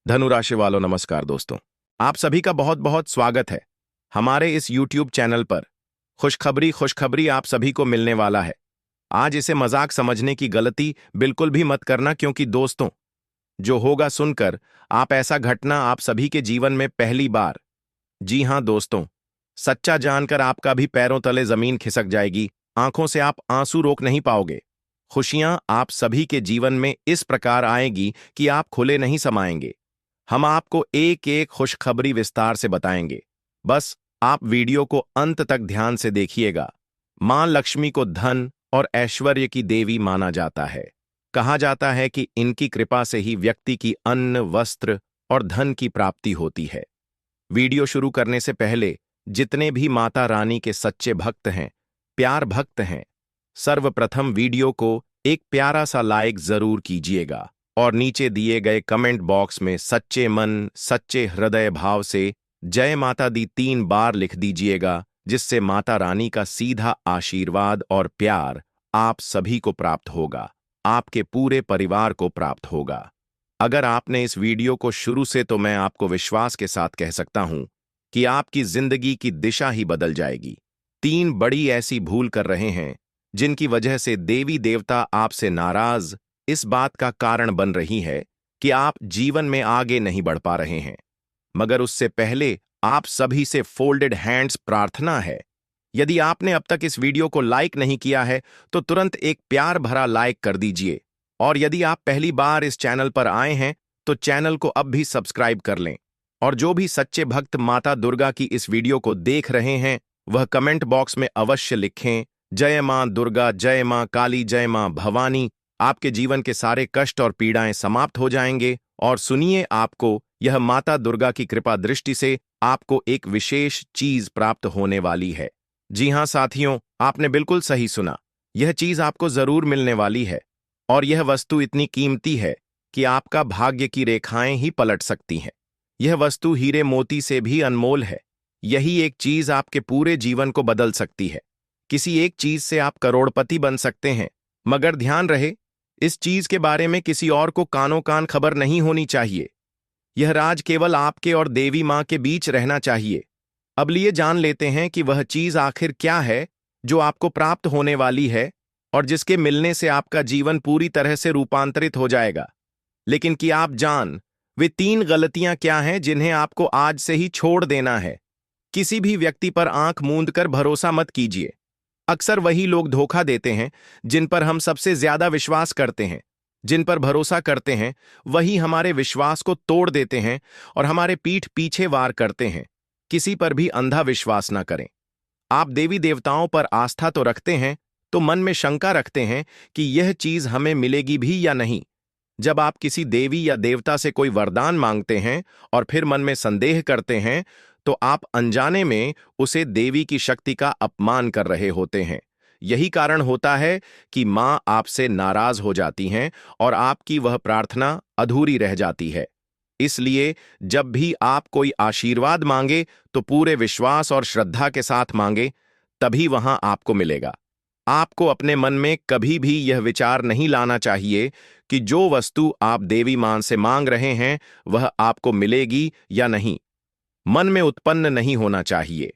धनु राशि वालों नमस्कार दोस्तों। आप सभी का बहुत बहुत स्वागत है हमारे इस YouTube चैनल पर। खुशखबरी आप सभी को मिलने वाला है। आज इसे मजाक समझने की गलती बिल्कुल भी मत करना, क्योंकि दोस्तों जो होगा सुनकर आप ऐसा घटना आप सभी के जीवन में पहली बार, जी हां दोस्तों, सच्चा जानकर आपका भी पैरों तले जमीन खिसक जाएगी, आंखों से आप आंसू रोक नहीं पाओगे। खुशियां आप सभी के जीवन में इस प्रकार आएगी कि आप खुले नहीं समाएंगे। हम आपको एक एक खुशखबरी विस्तार से बताएंगे, बस आप वीडियो को अंत तक ध्यान से देखिएगा। मां लक्ष्मी को धन और ऐश्वर्य की देवी माना जाता है। कहा जाता है कि इनकी कृपा से ही व्यक्ति की अन्न, वस्त्र और धन की प्राप्ति होती है। वीडियो शुरू करने से पहले जितने भी माता रानी के सच्चे भक्त हैं, प्यार भक्त हैं, सर्वप्रथम वीडियो को एक प्यारा सा लाइक जरूर कीजिएगा और नीचे दिए गए कमेंट बॉक्स में सच्चे मन, सच्चे हृदय भाव से जय माता दी 3 बार लिख दीजिएगा, जिससे माता रानी का सीधा आशीर्वाद और प्यार आप सभी को प्राप्त होगा, आपके पूरे परिवार को प्राप्त होगा। अगर आपने इस वीडियो को शुरू से, तो मैं आपको विश्वास के साथ कह सकता हूं कि आपकी जिंदगी की दिशा ही बदल जाएगी। 3 बड़ी ऐसी भूल कर रहे हैं जिनकी वजह से देवी देवता आपसे नाराज इस बात का कारण बन रही है कि आप जीवन में आगे नहीं बढ़ पा रहे हैं। मगर उससे पहले आप सभी से फोल्डेड हैंड्स प्रार्थना है। यदि आपने अब तक इस वीडियो को लाइक नहीं किया है तो तुरंत एक प्यार भरा लाइक कर दीजिए, और यदि आप पहली बार इस चैनल पर आए हैं तो चैनल को अब भी सब्सक्राइब कर लें। और जो भी सच्चे भक्त माता दुर्गा की इस वीडियो को देख रहे हैं वह कमेंट बॉक्स में अवश्य लिखें, जय मां दुर्गा, जय मां काली, जय मां भवानी। आपके जीवन के सारे कष्ट और पीड़ाएं समाप्त हो जाएंगे। और सुनिए, आपको यह माता दुर्गा की कृपा दृष्टि से आपको एक विशेष चीज प्राप्त होने वाली है। जी हां साथियों, आपने बिल्कुल सही सुना, यह चीज आपको जरूर मिलने वाली है। और यह वस्तु इतनी कीमती है कि आपका भाग्य की रेखाएं ही पलट सकती हैं। यह वस्तु हीरे मोती से भी अनमोल है। यही एक चीज आपके पूरे जीवन को बदल सकती है। किसी एक चीज से आप करोड़पति बन सकते हैं, मगर ध्यान रहे, इस चीज के बारे में किसी और को कानो कान खबर नहीं होनी चाहिए। यह राज केवल आपके और देवी मां के बीच रहना चाहिए। अब लिए जान लेते हैं कि वह चीज आखिर क्या है जो आपको प्राप्त होने वाली है और जिसके मिलने से आपका जीवन पूरी तरह से रूपांतरित हो जाएगा। लेकिन कि आप जान वे 3 गलतियां क्या हैं जिन्हें आपको आज से ही छोड़ देना है। किसी भी व्यक्ति पर आंख मूंद कर भरोसा मत कीजिए। अक्सर वही लोग धोखा देते हैं जिन पर हम सबसे ज्यादा विश्वास करते हैं। जिन पर भरोसा करते हैं वही हमारे विश्वास को तोड़ देते हैं और हमारे पीठ पीछे वार करते हैं। किसी पर भी अंधा विश्वास ना करें। आप देवी देवताओं पर आस्था तो रखते हैं, तो मन में शंका रखते हैं कि यह चीज हमें मिलेगी भी या नहीं। जब आप किसी देवी या देवता से कोई वरदान मांगते हैं और फिर मन में संदेह करते हैं, तो आप अनजाने में उसे देवी की शक्ति का अपमान कर रहे होते हैं। यही कारण होता है कि मां आपसे नाराज हो जाती हैं और आपकी वह प्रार्थना अधूरी रह जाती है। इसलिए जब भी आप कोई आशीर्वाद मांगे तो पूरे विश्वास और श्रद्धा के साथ मांगे, तभी वहां आपको मिलेगा। आपको अपने मन में कभी भी यह विचार नहीं लाना चाहिए कि जो वस्तु आप देवी मां से मांग रहे हैं वह आपको मिलेगी या नहीं। मन में उत्पन्न नहीं होना चाहिए।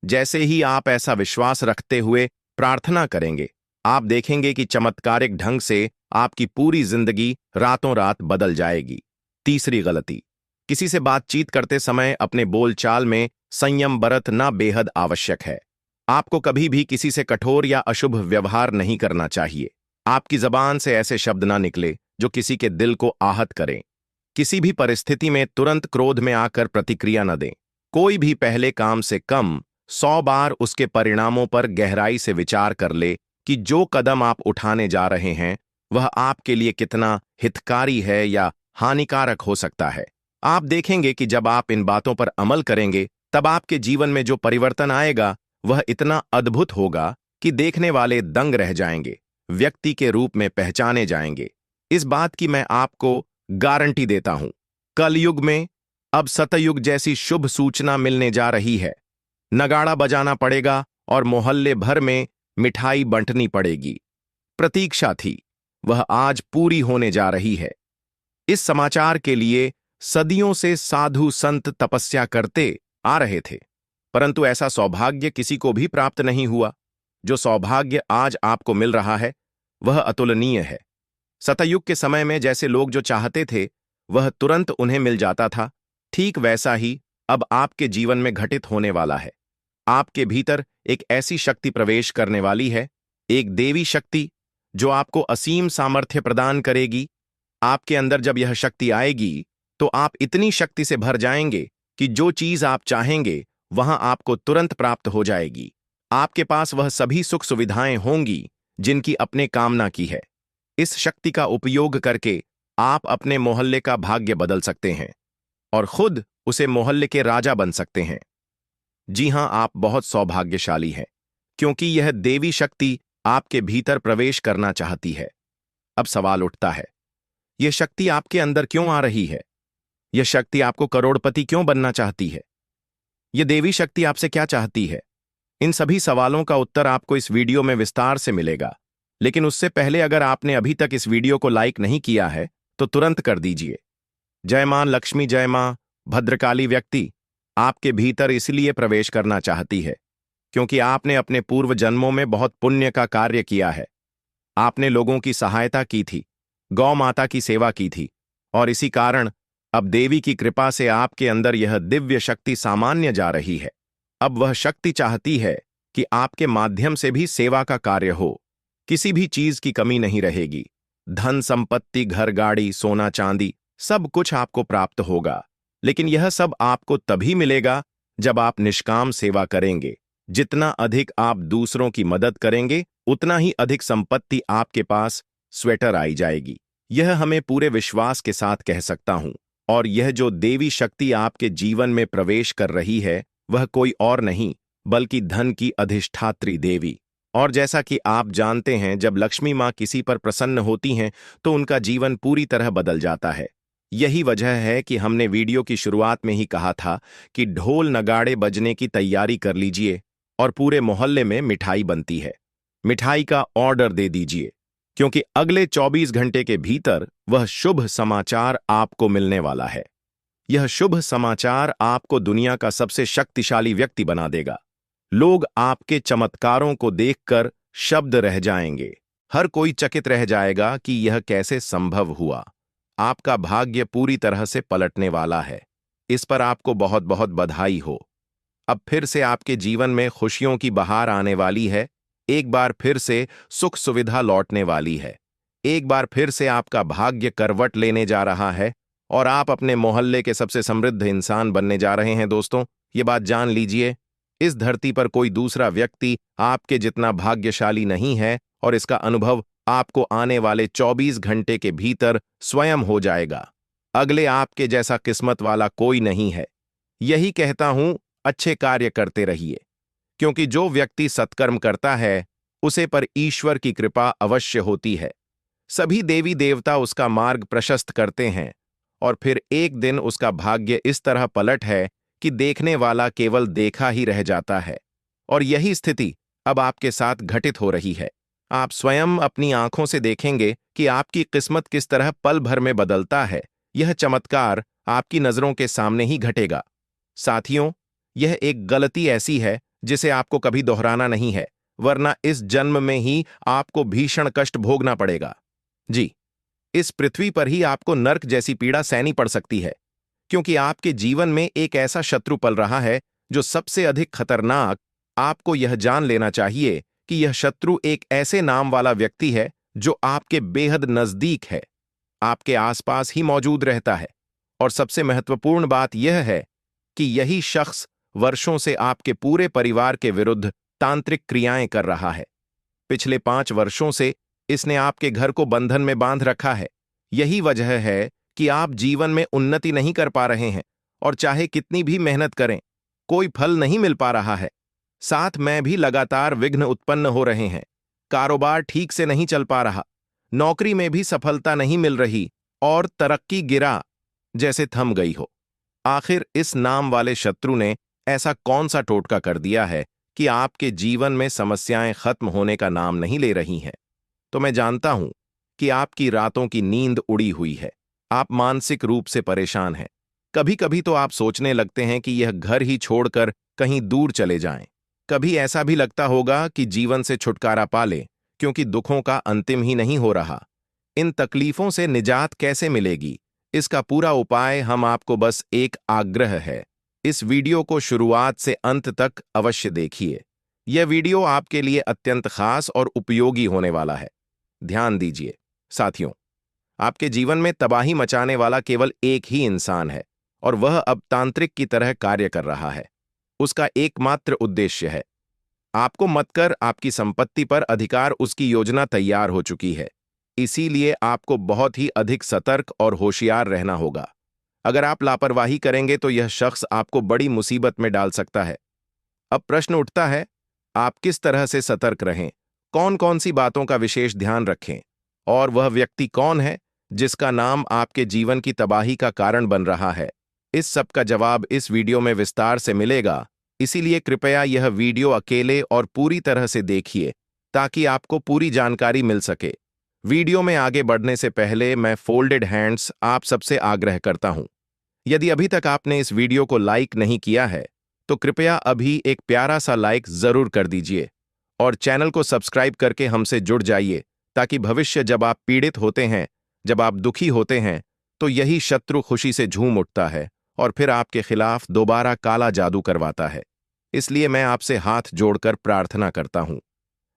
जैसे ही आप ऐसा विश्वास रखते हुए प्रार्थना करेंगे, आप देखेंगे कि चमत्कारिक ढंग से आपकी पूरी जिंदगी रातों रात बदल जाएगी। तीसरी गलती, किसी से बातचीत करते समय अपने बोलचाल में संयम बरतना बेहद आवश्यक है। आपको कभी भी किसी से कठोर या अशुभ व्यवहार नहीं करना चाहिए। आपकी जबान से ऐसे शब्द ना निकले जो किसी के दिल को आहत करें। किसी भी परिस्थिति में तुरंत क्रोध में आकर प्रतिक्रिया न दें। कोई भी पहले काम से कम 100 बार उसके परिणामों पर गहराई से विचार कर ले कि जो कदम आप उठाने जा रहे हैं वह आपके लिए कितना हितकारी है या हानिकारक हो सकता है। आप देखेंगे कि जब आप इन बातों पर अमल करेंगे, तब आपके जीवन में जो परिवर्तन आएगा वह इतना अद्भुत होगा कि देखने वाले दंग रह जाएंगे, व्यक्ति के रूप में पहचाने जाएंगे। इस बात की मैं आपको गारंटी देता हूं। कलयुग में अब सतयुग जैसी शुभ सूचना मिलने जा रही है। नगाड़ा बजाना पड़ेगा और मोहल्ले भर में मिठाई बंटनी पड़ेगी। प्रतीक्षा थी, वह आज पूरी होने जा रही है। इस समाचार के लिए सदियों से साधु संत तपस्या करते आ रहे थे, परंतु ऐसा सौभाग्य किसी को भी प्राप्त नहीं हुआ। जो सौभाग्य आज आपको मिल रहा है वह अतुलनीय है। सतयुग के समय में जैसे लोग जो चाहते थे वह तुरंत उन्हें मिल जाता था, ठीक वैसा ही अब आपके जीवन में घटित होने वाला है। आपके भीतर एक ऐसी शक्ति प्रवेश करने वाली है, एक देवी शक्ति जो आपको असीम सामर्थ्य प्रदान करेगी। आपके अंदर जब यह शक्ति आएगी तो आप इतनी शक्ति से भर जाएंगे कि जो चीज आप चाहेंगे वहां आपको तुरंत प्राप्त हो जाएगी। आपके पास वह सभी सुख सुविधाएं होंगी जिनकी अपने कामना की है। इस शक्ति का उपयोग करके आप अपने मोहल्ले का भाग्य बदल सकते हैं और खुद उसे मोहल्ले के राजा बन सकते हैं। जी हां, आप बहुत सौभाग्यशाली हैं, क्योंकि यह देवी शक्ति आपके भीतर प्रवेश करना चाहती है। अब सवाल उठता है, यह शक्ति आपके अंदर क्यों आ रही है? यह शक्ति आपको करोड़पति क्यों बनना चाहती है? यह देवी शक्ति आपसे क्या चाहती है? इन सभी सवालों का उत्तर आपको इस वीडियो में विस्तार से मिलेगा। लेकिन उससे पहले अगर आपने अभी तक इस वीडियो को लाइक नहीं किया है तो तुरंत कर दीजिए। जय मां लक्ष्मी, जय मां भद्रकाली व्यक्ति आपके भीतर इसलिए प्रवेश करना चाहती है क्योंकि आपने अपने पूर्व जन्मों में बहुत पुण्य का कार्य किया है। आपने लोगों की सहायता की थी, गौ माता की सेवा की थी, और इसी कारण अब देवी की कृपा से आपके अंदर यह दिव्य शक्ति सामान्य जा रही है। अब वह शक्ति चाहती है कि आपके माध्यम से भी सेवा का कार्य हो। किसी भी चीज की कमी नहीं रहेगी। धन संपत्ति, घर गाड़ी, सोना चांदी सब कुछ आपको प्राप्त होगा। लेकिन यह सब आपको तभी मिलेगा जब आप निष्काम सेवा करेंगे। जितना अधिक आप दूसरों की मदद करेंगे उतना ही अधिक संपत्ति आपके पास स्वेटर आई जाएगी। यह हमें पूरे विश्वास के साथ कह सकता हूं। और यह जो देवी शक्ति आपके जीवन में प्रवेश कर रही है वह कोई और नहीं बल्कि धन की अधिष्ठात्री देवी। और जैसा कि आप जानते हैं, जब लक्ष्मी माँ किसी पर प्रसन्न होती हैं तो उनका जीवन पूरी तरह बदल जाता है। यही वजह है कि हमने वीडियो की शुरुआत में ही कहा था कि ढोल नगाड़े बजने की तैयारी कर लीजिए और पूरे मोहल्ले में मिठाई बनती है। मिठाई का ऑर्डर दे दीजिए, क्योंकि अगले 24 घंटे के भीतर वह शुभ समाचार आपको मिलने वाला है। यह शुभ समाचार आपको दुनिया का सबसे शक्तिशाली व्यक्ति बना देगा। लोग आपके चमत्कारों को देखकर शब्द रह जाएंगे। हर कोई चकित रह जाएगा कि यह कैसे संभव हुआ। आपका भाग्य पूरी तरह से पलटने वाला है। इस पर आपको बहुत बहुत बधाई हो। अब फिर से आपके जीवन में खुशियों की बहार आने वाली है। एक बार फिर से सुख सुविधा लौटने वाली है। एक बार फिर से आपका भाग्य करवट लेने जा रहा है और आप अपने मोहल्ले के सबसे समृद्ध इंसान बनने जा रहे हैं। दोस्तों, ये बात जान लीजिए, इस धरती पर कोई दूसरा व्यक्ति आपके जितना भाग्यशाली नहीं है और इसका अनुभव आपको आने वाले 24 घंटे के भीतर स्वयं हो जाएगा। अगले आपके जैसा किस्मत वाला कोई नहीं है। यही कहता हूं, अच्छे कार्य करते रहिए, क्योंकि जो व्यक्ति सत्कर्म करता है उसे पर ईश्वर की कृपा अवश्य होती है। सभी देवी देवता उसका मार्ग प्रशस्त करते हैं और फिर एक दिन उसका भाग्य इस तरह पलट है कि देखने वाला केवल देखा ही रह जाता है। और यही स्थिति अब आपके साथ घटित हो रही है। आप स्वयं अपनी आंखों से देखेंगे कि आपकी किस्मत किस तरह पल भर में बदलता है। यह चमत्कार आपकी नजरों के सामने ही घटेगा। साथियों, यह एक गलती ऐसी है जिसे आपको कभी दोहराना नहीं है, वरना इस जन्म में ही आपको भीषण कष्ट भोगना पड़ेगा। जी, इस पृथ्वी पर ही आपको नर्क जैसी पीड़ा सहनी पड़ सकती है, क्योंकि आपके जीवन में एक ऐसा शत्रु पल रहा है जो सबसे अधिक खतरनाक। आपको यह जान लेना चाहिए कि यह शत्रु एक ऐसे नाम वाला व्यक्ति है जो आपके बेहद नजदीक है, आपके आसपास ही मौजूद रहता है। और सबसे महत्वपूर्ण बात यह है कि यही शख्स वर्षों से आपके पूरे परिवार के विरुद्ध तांत्रिक क्रियाएं कर रहा है। पिछले 5 वर्षों से इसने आपके घर को बंधन में बांध रखा है। यही वजह है कि आप जीवन में उन्नति नहीं कर पा रहे हैं और चाहे कितनी भी मेहनत करें कोई फल नहीं मिल पा रहा है। साथ में भी लगातार विघ्न उत्पन्न हो रहे हैं। कारोबार ठीक से नहीं चल पा रहा, नौकरी में भी सफलता नहीं मिल रही और तरक्की गिरा जैसे थम गई हो। आखिर इस नाम वाले शत्रु ने ऐसा कौन सा टोटका कर दिया है कि आपके जीवन में समस्याएं खत्म होने का नाम नहीं ले रही हैं? तो मैं जानता हूं कि आपकी रातों की नींद उड़ी हुई है। आप मानसिक रूप से परेशान हैं। कभी कभी तो आप सोचने लगते हैं कि यह घर ही छोड़कर कहीं दूर चले जाएं। कभी ऐसा भी लगता होगा कि जीवन से छुटकारा पा लें, क्योंकि दुखों का अंतिम ही नहीं हो रहा। इन तकलीफों से निजात कैसे मिलेगी, इसका पूरा उपाय हम आपको बस एक आग्रह है। इस वीडियो को शुरुआत से अंत तक अवश्य देखिए। यह वीडियो आपके लिए अत्यंत खास और उपयोगी होने वाला है। ध्यान दीजिए साथियों, आपके जीवन में तबाही मचाने वाला केवल एक ही इंसान है, और वह अब तांत्रिक की तरह कार्य कर रहा है। उसका एकमात्र उद्देश्य है आपको मत कर आपकी संपत्ति पर अधिकार। उसकी योजना तैयार हो चुकी है, इसीलिए आपको बहुत ही अधिक सतर्क और होशियार रहना होगा। अगर आप लापरवाही करेंगे तो यह शख्स आपको बड़ी मुसीबत में डाल सकता है। अब प्रश्न उठता है, आप किस तरह से सतर्क रहें, कौन कौन सी बातों का विशेष ध्यान रखें, और वह व्यक्ति कौन है जिसका नाम आपके जीवन की तबाही का कारण बन रहा है? इस सब का जवाब इस वीडियो में विस्तार से मिलेगा, इसीलिए कृपया यह वीडियो अकेले और पूरी तरह से देखिए ताकि आपको पूरी जानकारी मिल सके। वीडियो में आगे बढ़ने से पहले मैं फोल्डेड हैंड्स आप सबसे आग्रह करता हूं, यदि अभी तक आपने इस वीडियो को लाइक नहीं किया है तो कृपया अभी एक प्यारा सा लाइक जरूर कर दीजिए, और चैनल को सब्सक्राइब करके हमसे जुड़ जाइए, ताकि भविष्य जब आप पीड़ित होते हैं, जब आप दुखी होते हैं, तो यही शत्रु खुशी से झूम उठता है और फिर आपके खिलाफ दोबारा काला जादू करवाता है। इसलिए मैं आपसे हाथ जोड़कर प्रार्थना करता हूं,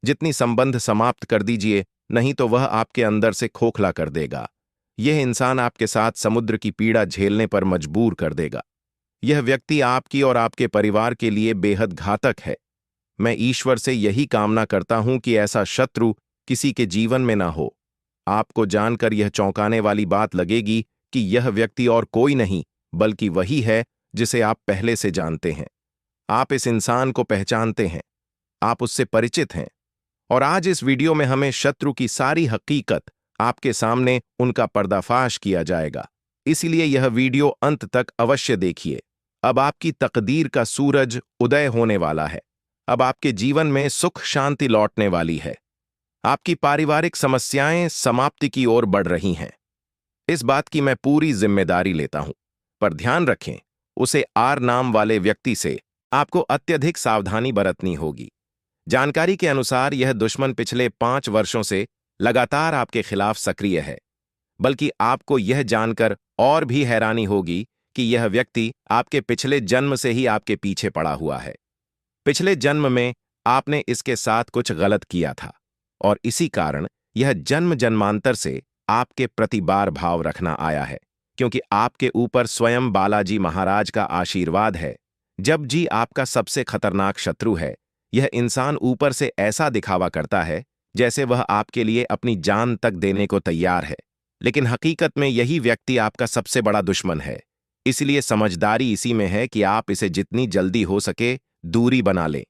जितनी संबंध समाप्त कर दीजिए, नहीं तो वह आपके अंदर से खोखला कर देगा। यह इंसान आपके साथ समुद्र की पीड़ा झेलने पर मजबूर कर देगा। यह व्यक्ति आपकी और आपके परिवार के लिए बेहद घातक है। मैं ईश्वर से यही कामना करता हूं कि ऐसा शत्रु किसी के जीवन में ना हो। आपको जानकर यह चौंकाने वाली बात लगेगी कि यह व्यक्ति और कोई नहीं बल्कि वही है जिसे आप पहले से जानते हैं। आप इस इंसान को पहचानते हैं, आप उससे परिचित हैं, और आज इस वीडियो में हमें शत्रु की सारी हकीकत आपके सामने उनका पर्दाफाश किया जाएगा। इसलिए यह वीडियो अंत तक अवश्य देखिए। अब आपकी तकदीर का सूरज उदय होने वाला है। अब आपके जीवन में सुख शांति लौटने वाली है। आपकी पारिवारिक समस्याएं समाप्ति की ओर बढ़ रही हैं। इस बात की मैं पूरी जिम्मेदारी लेता हूं, पर ध्यान रखें, उसे आर नाम वाले व्यक्ति से आपको अत्यधिक सावधानी बरतनी होगी। जानकारी के अनुसार यह दुश्मन पिछले 5 वर्षों से लगातार आपके खिलाफ सक्रिय है। बल्कि आपको यह जानकर और भी हैरानी होगी कि यह व्यक्ति आपके पिछले जन्म से ही आपके पीछे पड़ा हुआ है। पिछले जन्म में आपने इसके साथ कुछ गलत किया था, और इसी कारण यह जन्म जन्मांतर से आपके प्रति बार भाव रखना आया है, क्योंकि आपके ऊपर स्वयं बालाजी महाराज का आशीर्वाद है। जब जी आपका सबसे खतरनाक शत्रु है, यह इंसान ऊपर से ऐसा दिखावा करता है जैसे वह आपके लिए अपनी जान तक देने को तैयार है, लेकिन हकीकत में यही व्यक्ति आपका सबसे बड़ा दुश्मन है। इसलिए समझदारी इसी में है कि आप इसे जितनी जल्दी हो सके दूरी बना लें,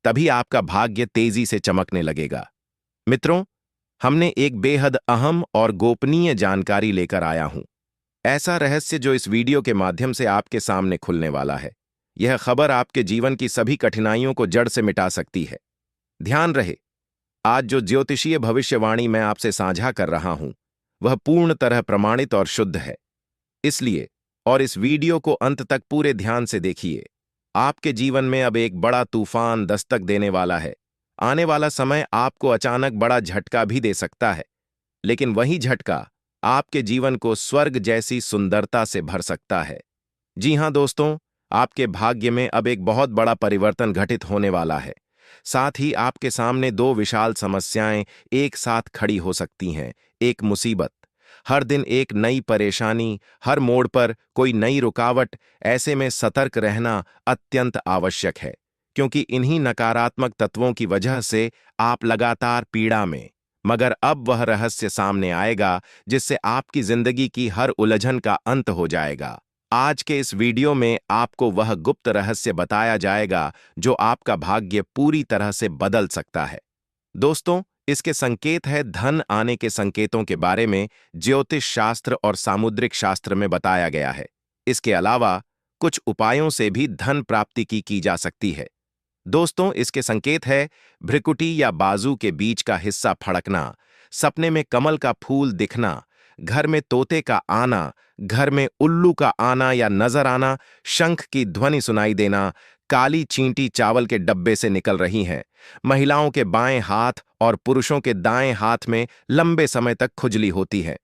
तभी आपका भाग्य तेजी से चमकने लगेगा। मित्रों, हमने एक बेहद अहम और गोपनीय जानकारी लेकर आया हूं, ऐसा रहस्य जो इस वीडियो के माध्यम से आपके सामने खुलने वाला है। यह खबर आपके जीवन की सभी कठिनाइयों को जड़ से मिटा सकती है। ध्यान रहे, आज जो ज्योतिषीय भविष्यवाणी मैं आपसे साझा कर रहा हूं, वह पूर्ण तरह प्रमाणित और शुद्ध है। इसलिए और इस वीडियो को अंत तक पूरे ध्यान से देखिए। आपके जीवन में अब एक बड़ा तूफान दस्तक देने वाला है। आने वाला समय आपको अचानक बड़ा झटका भी दे सकता है, लेकिन वही झटका आपके जीवन को स्वर्ग जैसी सुंदरता से भर सकता है। जी हां दोस्तों, आपके भाग्य में अब एक बहुत बड़ा परिवर्तन घटित होने वाला है। साथ ही आपके सामने 2 विशाल समस्याएं एक साथ खड़ी हो सकती हैं। एक मुसीबत, हर दिन एक नई परेशानी, हर मोड़ पर कोई नई रुकावट। ऐसे में सतर्क रहना अत्यंत आवश्यक है, क्योंकि इन्हीं नकारात्मक तत्वों की वजह से आप लगातार पीड़ा में। मगर अब वह रहस्य सामने आएगा जिससे आपकी जिंदगी की हर उलझन का अंत हो जाएगा। आज के इस वीडियो में आपको वह गुप्त रहस्य बताया जाएगा जो आपका भाग्य पूरी तरह से बदल सकता है। दोस्तों, इसके संकेत है धन आने के संकेतों के बारे में ज्योतिष शास्त्र और सामुद्रिक शास्त्र में बताया गया है। इसके अलावा कुछ उपायों से भी धन प्राप्ति की जा सकती है। दोस्तों, इसके संकेत है भ्रिकुटी या बाजू के बीच का हिस्सा फड़कना, सपने में कमल का फूल दिखना, घर में तोते का आना, घर में उल्लू का आना या नजर आना, शंख की ध्वनि सुनाई देना, काली चींटी चावल के डब्बे से निकल रही हैं, महिलाओं के बाएं हाथ और पुरुषों के दाएं हाथ में लंबे समय तक खुजली होती है,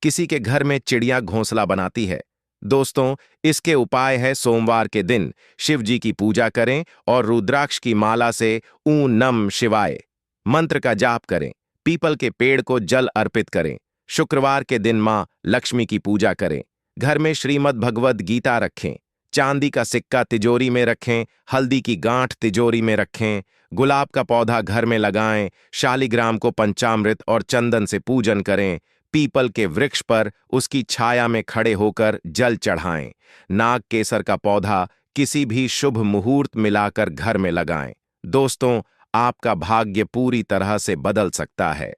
किसी के घर में चिड़िया घोंसला बनाती है। दोस्तों, इसके उपाय है सोमवार के दिन शिव जी की पूजा करें और रुद्राक्ष की माला से ऊं नम शिवाय मंत्र का जाप करें, पीपल के पेड़ को जल अर्पित करें, शुक्रवार के दिन मां लक्ष्मी की पूजा करें, घर में श्रीमद् भगवद गीता रखें, चांदी का सिक्का तिजोरी में रखें, हल्दी की गांठ तिजोरी में रखें, गुलाब का पौधा घर में लगाएं, शालिग्राम को पंचामृत और चंदन से पूजन करें, पीपल के वृक्ष पर उसकी छाया में खड़े होकर जल चढ़ाएं, नाग केसर का पौधा किसी भी शुभ मुहूर्त मिलाकर घर में लगाएं। दोस्तों, आपका भाग्य पूरी तरह से बदल सकता है।